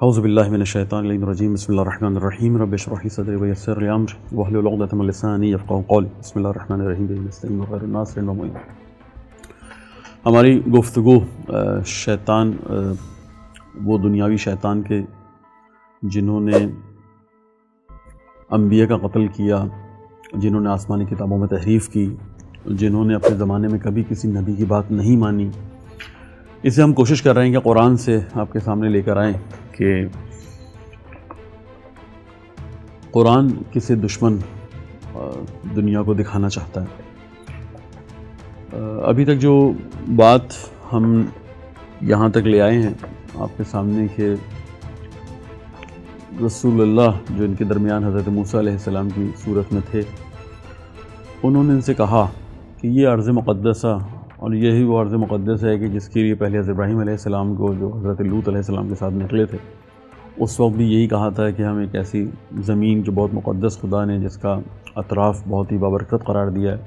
اعوذ باللہ من الشیطان الرجیم بسم اللہ الرحمن الرحیم رب اشرح لی صدری ویسر لی امری واحلل عقدۃ من لسانی یفقہوا قولی بسم اللہ الرحمن الرحیم نستعین غیر ناصر و معین۔ ہماری گفتگو شیطان، وہ دنیاوی شیطان کے جنہوں نے انبیاء کا قتل کیا، جنہوں نے آسمانی کتابوں میں تحریف کی، جنہوں نے اپنے زمانے میں کبھی کسی نبی کی بات نہیں مانی، اسے ہم کوشش کر رہے ہیں کہ قرآن سے آپ کے سامنے لے کر آئیں کہ قرآن کسی دشمن دنیا کو دکھانا چاہتا ہے۔ ابھی تک جو بات ہم یہاں تک لے آئے ہیں آپ کے سامنے کہ رسول اللہ جو ان کے درمیان حضرت موسیٰ علیہ السلام کی صورت میں تھے، انہوں نے ان سے کہا کہ یہ ارض مقدسہ، اور یہی وہ ارض مقدس ہے کہ جس کے لیے پہلے حضرت ابراہیم علیہ السلام کو جو حضرت لوط علیہ السلام کے ساتھ نکلے تھے، اس وقت بھی یہی کہا تھا کہ ہم ایک ایسی زمین جو بہت مقدس خدا نے جس کا اطراف بہت ہی بابرکت قرار دیا ہے،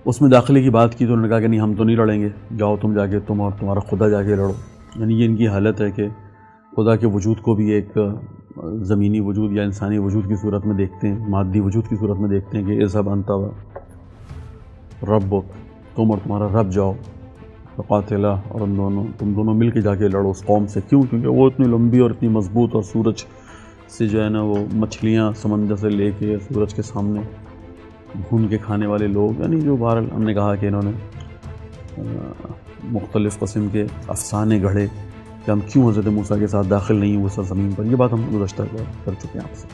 اس میں داخلے کی بات کی تو انہوں نے کہا کہ نہیں، ہم تو نہیں لڑیں گے، جاؤ تم جا کے، تم اور تمہارا خدا جا کے لڑو۔ یعنی یہ ان کی حالت ہے کہ خدا کے وجود کو بھی ایک زمینی وجود یا انسانی وجود کی صورت میں دیکھتے ہیں، مادی وجود کی صورت میں دیکھتے ہیں کہ اذهب انت ربک، تم اور تمہارا رب جاؤ، فقاتلا، اور تم دونوں مل کے جا کے لڑو اس قوم سے۔ کیوں؟ کیونکہ وہ اتنی لمبی اور اتنی مضبوط، اور سورج سے جو ہے نا وہ مچھلیاں سمندر سے لے کے سورج کے سامنے بھون کے کھانے والے لوگ، یعنی جو بہرحال ہم نے کہا کہ انہوں نے مختلف قسم کے افسانے گھڑے کہ ہم کیوں حضرت موسیٰ کے ساتھ داخل نہیں ہوئے سرزمین پر۔ یہ بات ہم گزشتہ کر چکے ہیں آپ سے،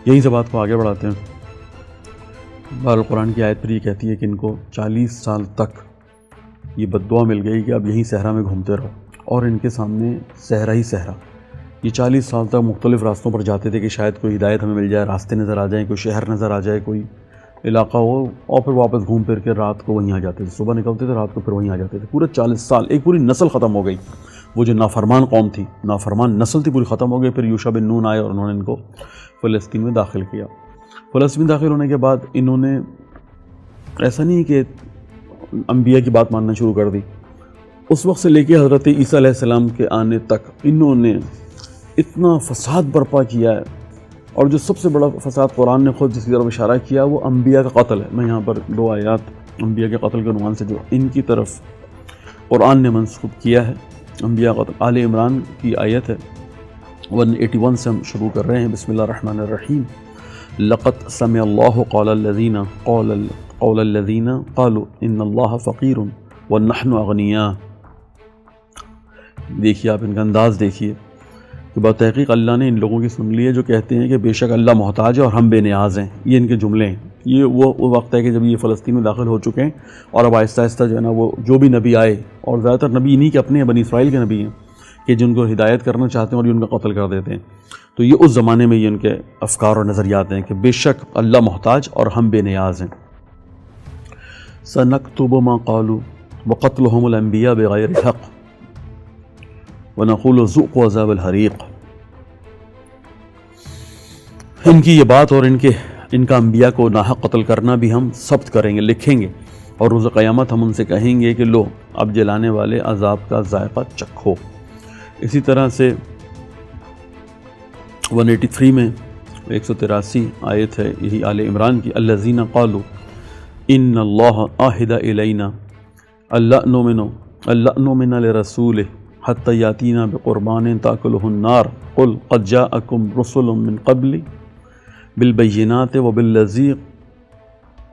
یہیں سے بات کو آگے بڑھاتے ہیں۔ بہرحال قرآن کی آیت پر یہ کہتی ہے کہ ان کو 40 سال تک یہ بد دعا مل گئی کہ اب یہیں صحرا میں گھومتے رہو، اور ان کے سامنے صحرا ہی صحرا۔ یہ 40 سال تک مختلف راستوں پر جاتے تھے کہ شاید کوئی ہدایت ہمیں مل جائے، راستے نظر آ جائیں، کوئی شہر نظر آ جائے، کوئی علاقہ ہو، اور پھر واپس گھوم پھر کے رات کو وہیں آ جاتے تھے۔ صبح نکلتے تھے، رات کو پھر وہیں آ جاتے تھے۔ پورے 40 سال ایک پوری نسل ختم ہو گئی۔ وہ جو نافرمان قوم تھی، نافرمان نسل تھی، پوری ختم ہو گئی۔ پھر یوشع بن نون آئے اور انہوں نے ان کو فلسطین میں داخل کیا۔ فلسطین داخل ہونے کے بعد انہوں نے ایسا نہیں کہ انبیاء کی بات ماننا شروع کر دی، اس وقت سے لے کے حضرت عیسیٰ علیہ السلام کے آنے تک انہوں نے اتنا فساد برپا کیا ہے۔ اور جو سب سے بڑا فساد قرآن نے خود جس کی طرف اشارہ کیا وہ انبیاء کا قتل ہے۔ میں یہاں پر 2 آیات انبیاء کے قتل کے عنوان سے جو ان کی طرف قرآن نے منسوب کیا ہے، انبیاء قتل، آل عمران کی آیت ہے 181 سے ہم شروع کر رہے ہیں۔ بسم اللہ الرحمن الرحیم۔ لقد سمع اللہ قول الذین قالوا ان اللہ فقیر ونحن اغنیاء۔ دیکھیے، آپ ان کا انداز دیکھیے کہ بتحقیق اللہ نے ان لوگوں کی سن لی ہے جو کہتے ہیں کہ بے شک اللہ محتاج ہے اور ہم بے نیاز ہیں۔ یہ ان کے جملے ہیں۔ یہ وہ وقت ہے کہ جب یہ فلسطین میں داخل ہو چکے ہیں، اور اب آہستہ آہستہ جو ہے نا وہ جو بھی نبی آئے، اور زیادہ تر نبی انہی کے اپنے ہیں، بنی اسرائیل کے نبی ہیں کہ جن کو ہدایت کرنا چاہتے ہیں اور یہ ان کا قتل کر دیتے ہیں۔ تو یہ اس زمانے میں یہ ان کے افکار اور نظریات ہیں کہ بے شک اللہ محتاج اور ہم بے نیاز ہیں۔ سنکتب ما قالوا وقتلهم الانبیاء بغیر حق ونقول ذوقوا عذاب الحریق۔ ان کی یہ بات اور ان کا انبیاء کو ناحق قتل کرنا بھی ہم ثبت کریں گے، لکھیں گے، اور روز قیامت ہم ان سے کہیں گے کہ لو اب جلانے والے عذاب کا ذائقہ چکھو۔ اسی طرح سے 183 میں 183 آیت ہے یہی آل عمران کی، الذین قالوا ان اللہ عہد الینا الا نؤمن لرسولہ حتی یاتینا بقربان تاکلہ النار قل قد جاءکم رسل من قبلی بالبینات وبالذی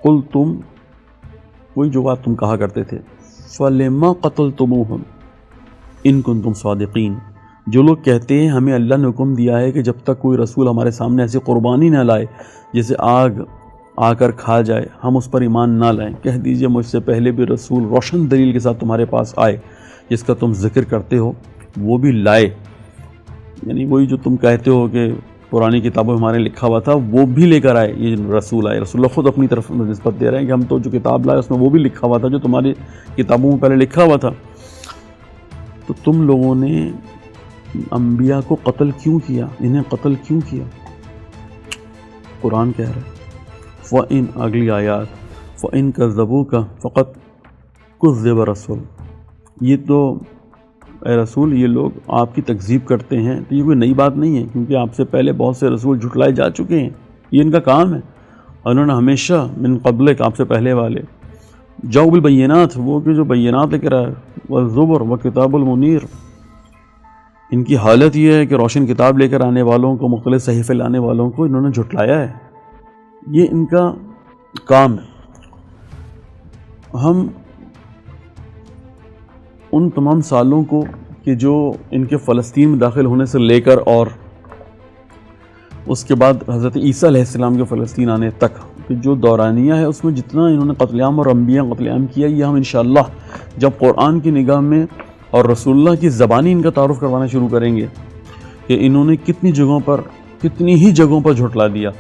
قلتم، وہی جو بات تم کہا کرتے تھے، فلما قتلتموہم ان کنتم صادقین۔ جو لوگ کہتے ہیں ہمیں اللہ نے حکم دیا ہے کہ جب تک کوئی رسول ہمارے سامنے ایسی قربانی نہ لائے جسے آگ آ کر کھا جائے، ہم اس پر ایمان نہ لائیں۔ کہہ دیجئے مجھ سے پہلے بھی رسول روشن دلیل کے ساتھ تمہارے پاس آئے، جس کا تم ذکر کرتے ہو وہ بھی لائے، یعنی وہی جو تم کہتے ہو کہ پرانی کتابوں میں ہمارے لکھا ہوا تھا وہ بھی لے کر آئے۔ یہ رسول آئے، رسول اللہ خود اپنی طرف نسبت دے رہے ہیں کہ ہم تو جو کتاب لائے اس میں وہ بھی لکھا ہوا تھا جو تمہاری کتابوں میں پہلے لکھا ہوا تھا۔ تو تم لوگوں نے انبیاء کو قتل کیوں کیا؟ انہیں قتل کیوں کیا؟ قرآن کہہ رہا ہے فَإِنْ، اگلی آیات، فَإِنْ كَذَّبُوكَ فَقَدْ كُذِّبَ رَسُولٌ۔ یہ تو اے رسول یہ لوگ آپ کی تکذیب کرتے ہیں، تو یہ کوئی نئی بات نہیں ہے، کیونکہ آپ سے پہلے بہت سے رسول جھٹلائے جا چکے ہیں، یہ ان کا کام ہے۔ اور انہوں نے ہمیشہ من قبلک، آپ سے پہلے والے، جاؤ بالبینات، وہ کہ جو بینات لے کر آئے، والزبر وکتاب المنیر، ان کی حالت یہ ہے کہ روشن کتاب لے کر آنے والوں کو، مختلف صحیفے لانے والوں کو انہوں نے جھٹلایا ہے، یہ ان کا کام ہے۔ ہم ان تمام سالوں کو کہ جو ان کے فلسطین میں داخل ہونے سے لے کر اور اس کے بعد حضرت عیسیٰ علیہ السلام کے فلسطین آنے تک کہ جو دورانیہ ہے، اس میں جتنا انہوں نے قتل عام اور انبیاء قتل عام کیا، یہ ہم انشاءاللہ جب قرآن کی نگاہ میں اور رسول اللہ کی زبانی ان کا تعارف کروانا شروع کریں گے کہ انہوں نے کتنی ہی جگہوں پر جھٹلا دیا،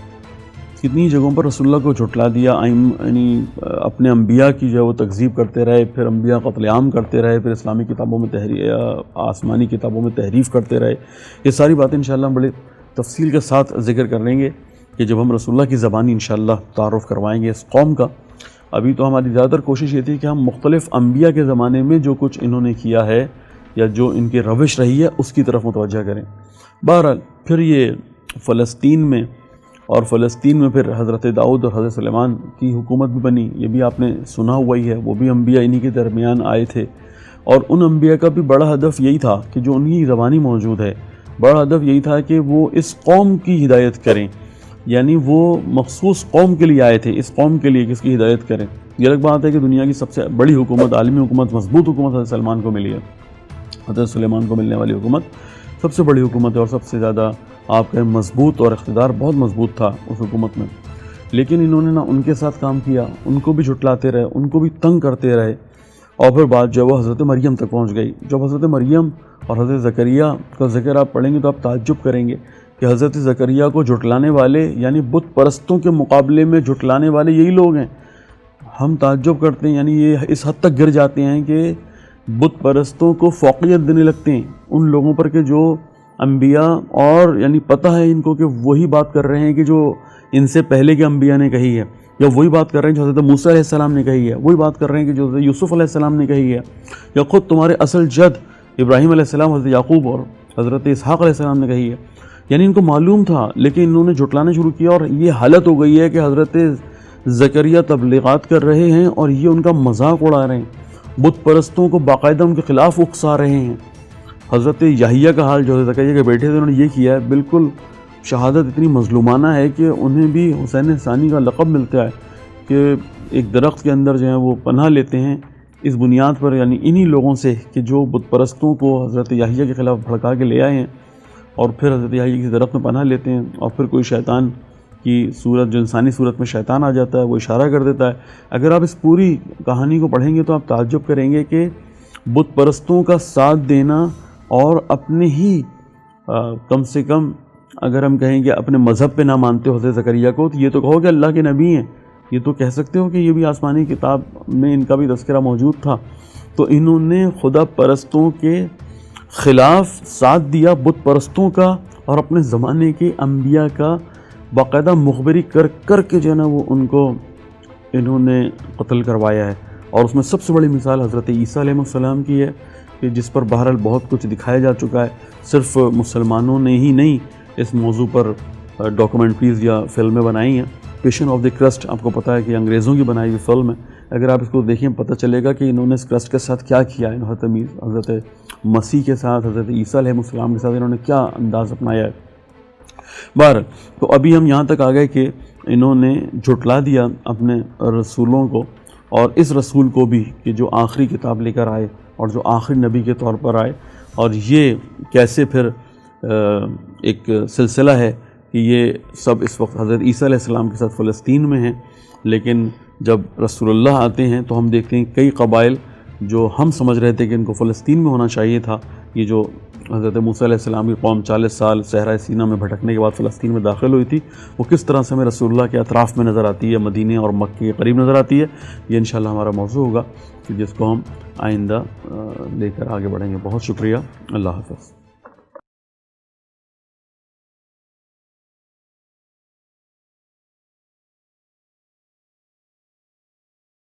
کتنی جگہوں پر رسول اللہ کو جھٹلا دیا، یعنی اپنے انبیاء کی جو وہ تکذیب کرتے رہے، پھر انبیاء قتل عام کرتے رہے، پھر اسلامی کتابوں میں آسمانی کتابوں میں تحریف کرتے رہے۔ یہ ساری باتیں انشاءاللہ ہم بڑے تفصیل کے ساتھ ذکر کر لیں گے کہ جب ہم رسول اللہ کی زبانی انشاءاللہ تعارف کروائیں گے اس قوم کا۔ ابھی تو ہماری زیادہ تر کوشش یہ تھی کہ ہم مختلف انبیاء کے زمانے میں جو کچھ انہوں نے کیا ہے یا جو ان کی روش رہی ہے اس کی طرف متوجہ کریں۔ بہرحال پھر یہ فلسطین میں پھر حضرت داؤد اور حضرت سلیمان کی حکومت بھی بنی، یہ بھی آپ نے سنا ہوا ہی ہے، وہ بھی انبیاء انہی کے درمیان آئے تھے، اور ان انبیاء کا بھی بڑا ہدف یہی تھا کہ جو انہی زبانی موجود ہے، بڑا ہدف یہی تھا کہ وہ اس قوم کی ہدایت کریں، یعنی وہ مخصوص قوم کے لیے آئے تھے، اس قوم کے لیے کس کی ہدایت کریں۔ یہ الگ بات ہے کہ دنیا کی سب سے بڑی حکومت، عالمی حکومت، مضبوط حکومت حضرت سلمان کو ملی ہے، حضرت سلیمان کو ملنے والی حکومت سب سے بڑی حکومت ہے اور سب سے زیادہ آپ کا مضبوط، اور اقتدار بہت مضبوط تھا اس حکومت میں، لیکن انہوں نے نہ ان کے ساتھ کام کیا، ان کو بھی جھٹلاتے رہے، ان کو بھی تنگ کرتے رہے، اور پھر بات جو وہ حضرت مریم تک پہنچ گئی۔ جب حضرت مریم اور حضرت زکریہ کا ذکر آپ پڑھیں گے تو آپ تعجب کریں گے کہ حضرت زکریہ کو جھٹلانے والے، یعنی بت پرستوں کے مقابلے میں جھٹلانے والے یہی لوگ ہیں۔ ہم تعجب کرتے ہیں، یعنی یہ اس حد تک گر جاتے ہیں کہ بت پرستوں کو فوقیت دینے لگتے ہیں ان لوگوں پر کہ جو انبیاء، اور یعنی پتہ ہے ان کو کہ وہی بات کر رہے ہیں کہ جو ان سے پہلے کے انبیاء نے کہی ہے، یا وہی بات کر رہے ہیں جو حضرت موسیٰ علیہ السلام نے کہی ہے، وہی بات کر رہے ہیں کہ جو حضرت یوسف علیہ السلام نے کہی ہے، یا خود تمہارے اصل جد ابراہیم علیہ السلام، حضرت یعقوب اور حضرت اسحاق علیہ السلام نے کہی ہے۔ یعنی ان کو معلوم تھا، لیکن انہوں نے جھٹلانا شروع کیا، اور یہ حالت ہو گئی ہے کہ حضرت زکریہ تبلیغات کر رہے ہیں اور یہ ان کا مذاق اڑا رہے ہیں، بت پرستوں کو باقاعدہ ان کے خلاف اکسا رہے ہیں۔ حضرت یحییٰ کا حال جو حضرت زکریہ کے بیٹے تھے، انہوں نے یہ کیا ہے، بالکل شہادت اتنی مظلومانہ ہے کہ انہیں بھی حسین ثانی کا لقب ملتا ہے کہ ایک درخت کے اندر جو ہے وہ پناہ لیتے ہیں اس بنیاد پر، یعنی انہی لوگوں سے کہ جو بت پرستوں کو حضرت یحییٰ کے خلاف بھڑکا کے لے آئے ہیں، اور پھر حضرت یحییٰ کی درخت میں پناہ لیتے ہیں، اور پھر کوئی شیطان کی صورت، جو انسانی صورت میں شیطان آ جاتا ہے، وہ اشارہ کر دیتا ہے۔ اگر آپ اس پوری کہانی کو پڑھیں گے تو آپ تعجب کریں گے کہ بت پرستوں کا ساتھ دینا اور اپنے ہی کم سے کم اگر ہم کہیں کہ اپنے مذہب پہ نہ مانتے ہو حضرت زکریہ کو، تو یہ تو کہو کہ اللہ کے نبی ہیں، یہ تو کہہ سکتے ہو کہ یہ بھی آسمانی کتاب میں ان کا بھی تذکرہ موجود تھا، تو انہوں نے خدا پرستوں کے خلاف ساتھ دیا، بت پرستوں کا اور اپنے زمانے کے انبیاء کا باقاعدہ مخبری کر کے جو ہے نا وہ ان کو انہوں نے قتل کروایا ہے۔ اور اس میں سب سے بڑی مثال حضرت عیسیٰ علیہ السلام کی ہے کہ جس پر بہرحال بہت کچھ دکھایا جا چکا ہے، صرف مسلمانوں نے ہی نہیں اس موضوع پر ڈاکومنٹریز یا فلمیں بنائی ہیں۔ پیشن آف دی کرسٹ آپ کو پتہ ہے کہ انگریزوں کی بنائی ہوئی فلم ہے، اگر آپ اس کو دیکھیں پتہ چلے گا کہ انہوں نے اس کرسٹ کے ساتھ کیا کیا ہے، حضرت مسیح کے ساتھ، حضرت عیسیٰ علیہ السلام کے ساتھ انہوں نے کیا انداز اپنایا ہے۔ بہرحال تو ابھی ہم یہاں تک آ گئے کہ انہوں نے جھٹلا دیا اپنے رسولوں کو، اور اس رسول کو بھی کہ جو آخری کتاب لے کر آئے اور جو آخری نبی کے طور پر آئے، اور یہ کیسے پھر ایک سلسلہ ہے کہ یہ سب اس وقت حضرت عیسیٰ علیہ السلام کے ساتھ فلسطین میں ہیں، لیکن جب رسول اللہ آتے ہیں تو ہم دیکھتے ہیں کئی قبائل جو ہم سمجھ رہے تھے کہ ان کو فلسطین میں ہونا چاہیے تھا، یہ جو حضرت موسیٰ علیہ السلام کی قوم 40 سال صحرائے سینا میں بھٹکنے کے بعد فلسطین میں داخل ہوئی تھی، وہ کس طرح سے ہمیں رسول اللہ کے اطراف میں نظر آتی ہے، مدینے اور مکے کے قریب نظر آتی ہے۔ یہ انشاءاللہ ہمارا موضوع ہوگا کہ جس کو ہم آئندہ لے کر آگے بڑھیں گے۔ بہت شکریہ، اللہ حافظ۔